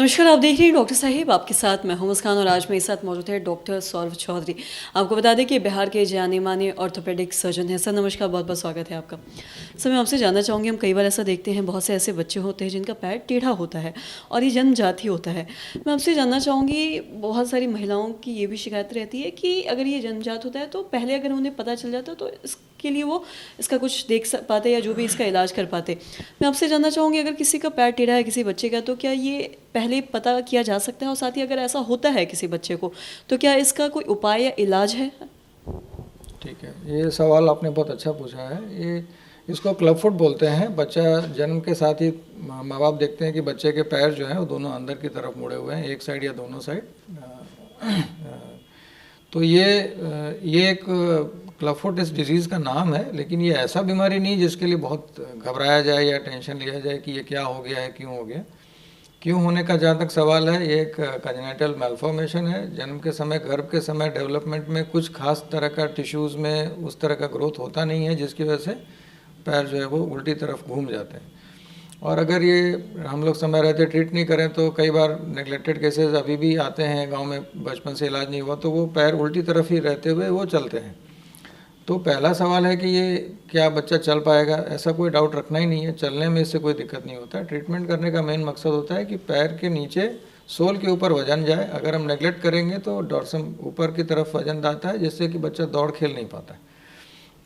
नमस्कार, आप देख रहे हैं डॉक्टर साहिब, आपके साथ मैं हूं मुस्कान और आज मेरे साथ मौजूद है डॉक्टर सौरभ चौधरी। आपको बता दें कि बिहार के जाने माने ऑर्थोपेडिक सर्जन हैं। सर नमस्कार, बहुत बहुत स्वागत है आपका। सर मैं आपसे जानना चाहूँगी, हम कई बार ऐसा देखते हैं बहुत से ऐसे बच्चे होते हैं जिनका पैर टेढ़ा होता है और ये जन्मजात ही होता है। मैं आपसे जानना चाहूँगी, बहुत सारी महिलाओं की ये भी शिकायत रहती है कि अगर ये जन्मजात होता है तो पहले अगर उन्हें पता चल जाता तो इसके लिए वो इसका कुछ देख पाते या जो भी इसका इलाज कर पाते। मैं आपसे जानना चाहूँगी, अगर किसी का पैर टेढ़ा है किसी बच्चे का, तो क्या ये पहले पता किया जा सकता है? और साथ ही अगर ऐसा होता है किसी बच्चे को तो क्या इसका कोई उपाय या इलाज है? ठीक है, ये सवाल आपने बहुत अच्छा पूछा है। ये इसको क्लब फुट बोलते हैं। बच्चा जन्म के साथ ही माँ बाप देखते हैं कि बच्चे के पैर जो हैं वो दोनों अंदर की तरफ मुड़े हुए हैं, एक साइड या दोनों साइड। तो ये एक क्लब फुट इस डिजीज़ का नाम है, लेकिन ये ऐसा बीमारी नहीं जिसके लिए बहुत घबराया जाए या टेंशन लिया जाए कि ये क्या हो गया है, क्यों हो गया। क्यों होने का जहाँ तक सवाल है, ये एक कंजेनिटल मैल्फॉर्मेशन है। जन्म के समय, गर्भ के समय डेवलपमेंट में कुछ खास तरह का टिश्यूज़ में उस तरह का ग्रोथ होता नहीं है, जिसकी वजह से पैर जो है वो उल्टी तरफ घूम जाते हैं। और अगर ये हम लोग समय रहते ट्रीट नहीं करें तो कई बार नेगलेक्टेड केसेस अभी भी आते हैं गांव में, बचपन से इलाज नहीं हुआ तो वो पैर उल्टी तरफ ही रहते हुए वो चलते हैं। तो पहला सवाल है कि ये क्या बच्चा चल पाएगा? ऐसा कोई डाउट रखना ही नहीं है, चलने में इससे कोई दिक्कत नहीं होता है। ट्रीटमेंट करने का मेन मकसद होता है कि पैर के नीचे सोल के ऊपर वजन जाए। अगर हम नेगलेक्ट करेंगे तो डॉर्सम ऊपर की तरफ वजन जाता है, जिससे कि बच्चा दौड़ खेल नहीं पाता है।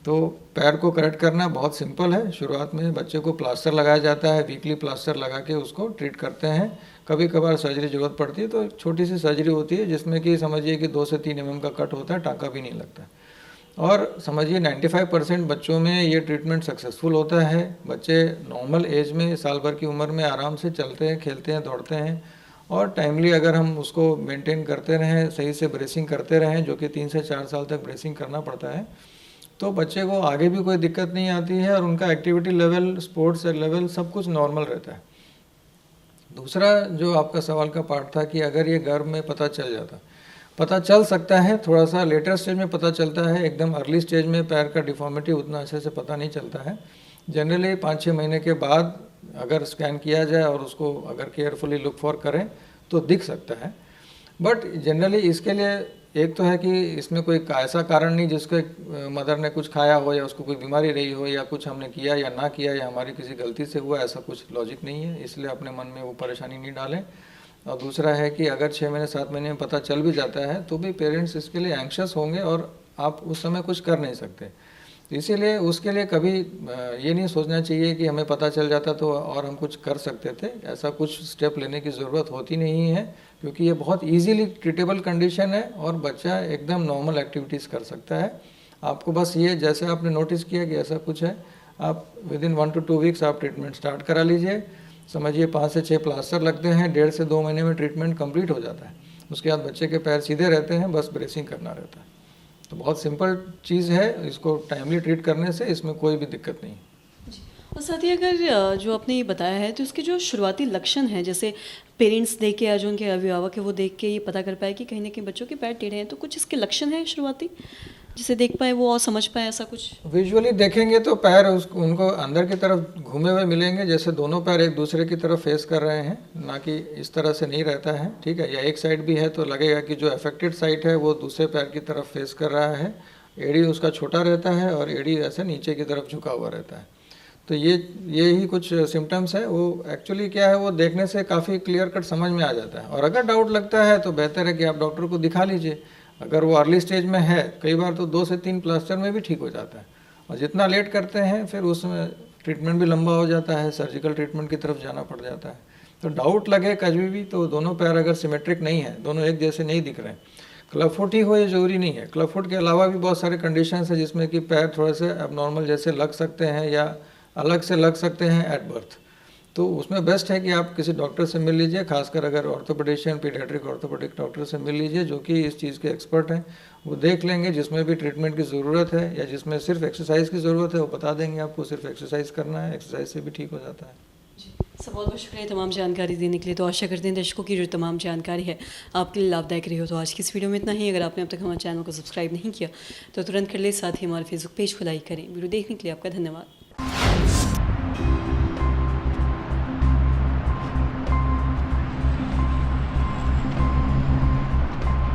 तो पैर को करेक्ट करना बहुत सिंपल है। शुरुआत में बच्चे को प्लास्टर लगाया जाता है, वीकली प्लास्टर लगा के उसको ट्रीट करते हैं। कभी कभार सर्जरी ज़रूरत पड़ती है तो छोटी सी सर्जरी होती है, जिसमें कि समझिए कि 2 से 3 mm का कट होता है, टाँका भी नहीं लगता। और समझिए 95% बच्चों में ये ट्रीटमेंट सक्सेसफुल होता है। बच्चे नॉर्मल एज में, साल भर की उम्र में आराम से चलते हैं, खेलते हैं, दौड़ते हैं। और टाइमली अगर हम उसको मेंटेन करते रहें, सही से ब्रेसिंग करते रहें, जो कि 3 से 4 साल तक ब्रेसिंग करना पड़ता है, तो बच्चे को आगे भी कोई दिक्कत नहीं आती है और उनका एक्टिविटी लेवल, स्पोर्ट्स लेवल सब कुछ नॉर्मल रहता है। दूसरा जो आपका सवाल का पार्ट था कि अगर ये गर्भ में पता चल सकता है, थोड़ा सा लेटर स्टेज में पता चलता है। एकदम अर्ली स्टेज में पैर का डिफॉर्मिटी उतना अच्छे से पता नहीं चलता है। जनरली 5-6 महीने के बाद अगर स्कैन किया जाए और उसको अगर केयरफुली लुक फॉर करें तो दिख सकता है। बट जनरली इसके लिए एक तो है कि इसमें कोई ऐसा कारण नहीं जिसके मदर ने कुछ खाया हो या उसको कोई बीमारी रही हो या कुछ हमने किया या ना किया या हमारी किसी गलती से हुआ, ऐसा कुछ लॉजिक नहीं है। इसलिए अपने मन में वो परेशानी नहीं डालें। और दूसरा है कि अगर 6 महीने 7 महीने में पता चल भी जाता है तो भी पेरेंट्स इसके लिए एंक्शस होंगे और आप उस समय कुछ कर नहीं सकते। इसीलिए उसके लिए कभी ये नहीं सोचना चाहिए कि हमें पता चल जाता तो और हम कुछ कर सकते थे। ऐसा कुछ स्टेप लेने की ज़रूरत होती नहीं है, क्योंकि ये बहुत इजीली ट्रीटेबल कंडीशन है और बच्चा एकदम नॉर्मल एक्टिविटीज़ कर सकता है। आपको बस ये, जैसे आपने नोटिस किया कि ऐसा कुछ है, आप विदिन 1 to 2 वीक्स आप ट्रीटमेंट स्टार्ट करा लीजिए। समझिए 5 से 6 प्लास्टर लगते हैं, 1.5 से 2 महीने में ट्रीटमेंट कंप्लीट हो जाता है। उसके बाद बच्चे के पैर सीधे रहते हैं, बस ब्रेसिंग करना रहता है। तो बहुत सिंपल चीज़ है, इसको टाइमली ट्रीट करने से इसमें कोई भी दिक्कत नहीं। और साथ ही अगर जो आपने ये बताया है तो इसके जो शुरुआती लक्षण हैं, जैसे पेरेंट्स देख के या जो उनके अभिभावक है वो देख के ये पता कर पाए कि कहीं ना कहीं बच्चों के पैर टेढ़े हैं, तो कुछ इसके लक्षण हैं शुरुआती जिसे देख पाए वो और समझ पाए, ऐसा कुछ? विजुअली देखेंगे तो पैर उनको अंदर की तरफ घूमे हुए मिलेंगे, जैसे दोनों पैर एक दूसरे की तरफ फेस कर रहे हैं, ना कि इस तरह से नहीं रहता है। ठीक है, या एक साइड भी है तो लगेगा कि जो अफेक्टेड साइड है वो दूसरे पैर की तरफ फेस कर रहा है। एड़ी उसका छोटा रहता है और एड़ी ऐसे नीचे की तरफ झुका हुआ रहता है। तो ये ही कुछ सिम्टम्स है। वो एक्चुअली क्या है, वो देखने से काफ़ी क्लियर कट समझ में आ जाता है। और अगर डाउट लगता है तो बेहतर है कि आप डॉक्टर को दिखा लीजिए। अगर वो अर्ली स्टेज में है, कई बार तो 2 से 3 प्लास्टर में भी ठीक हो जाता है। और जितना लेट करते हैं फिर उसमें ट्रीटमेंट भी लंबा हो जाता है, सर्जिकल ट्रीटमेंट की तरफ जाना पड़ जाता है। तो डाउट लगे कभी भी तो दोनों पैर अगर सिमेट्रिक नहीं है, दोनों एक जैसे नहीं दिख रहे हैं, क्लब फुट ही हो ये ज़रूरी नहीं है। क्लब फुट के अलावा भी बहुत सारे कंडीशंस हैं जिसमें कि पैर थोड़े से एबनॉर्मल जैसे लग सकते हैं या अलग से लग सकते हैं एट बर्थ। तो उसमें बेस्ट है कि आप किसी डॉक्टर से मिल लीजिए, खासकर अगर ऑर्थोपेडिशियन, पीडियाट्रिक ऑर्थोपेडिक डॉक्टर से मिल लीजिए जो कि इस चीज़ के एक्सपर्ट हैं। वो देख लेंगे, जिसमें भी ट्रीटमेंट की ज़रूरत है या जिसमें सिर्फ एक्सरसाइज की ज़रूरत है वो बता देंगे आपको सिर्फ एक्सरसाइज करना है, एक्सरसाइज से भी ठीक हो जाता है। सर बहुत बहुत शुक्रिया तमाम जानकारी देने के लिए। तो आशा करते हैं दर्शकों की जो तमाम जानकारी है आपके लिए लाभदायक रही हो। तो आज की इस वीडियो में इतना ही। अगर आपने अब तक हमारे चैनल को सब्सक्राइब नहीं किया तो तुरंत कर ले, साथ ही हमारे फेसबुक पेज को लाइक करें। वीडियो देखने के लिए आपका धन्यवाद।